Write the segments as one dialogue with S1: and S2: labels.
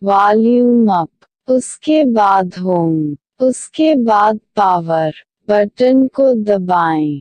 S1: Volume up, उसके बाद home, उसके बाद पावर बटन को दबाएं।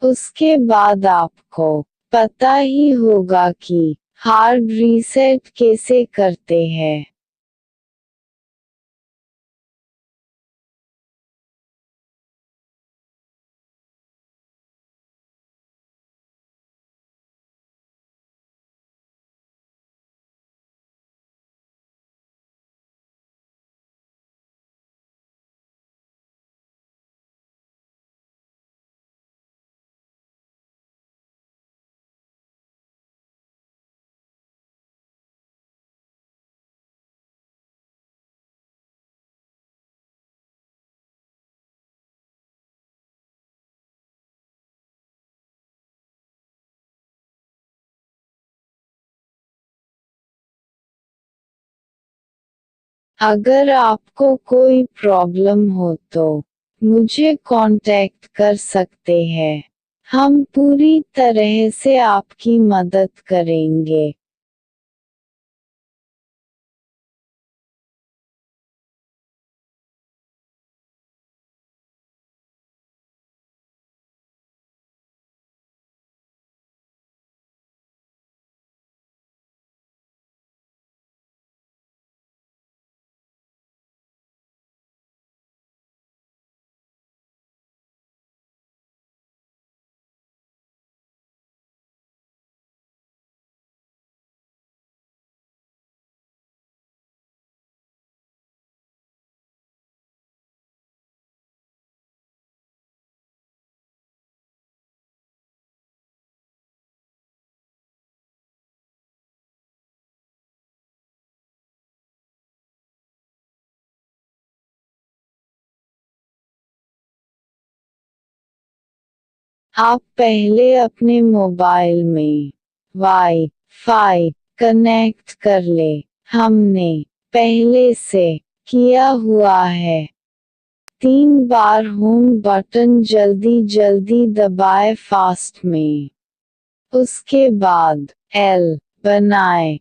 S1: उसके बाद आपको पता ही होगा कि हार्ड रीसेट कैसे करते हैं। अगर आपको कोई प्रॉब्लम हो तो मुझे कांटेक्ट कर सकते हैं। हम पूरी तरह से आपकी मदद करेंगे। आप पहले अपने मोबाइल में वाई-फाई कनेक्ट कर ले। हमने पहले से किया हुआ है। 3 बार होम बटन जल्दी जल्दी दबाए फास्ट में। उसके बाद एल बनाएं।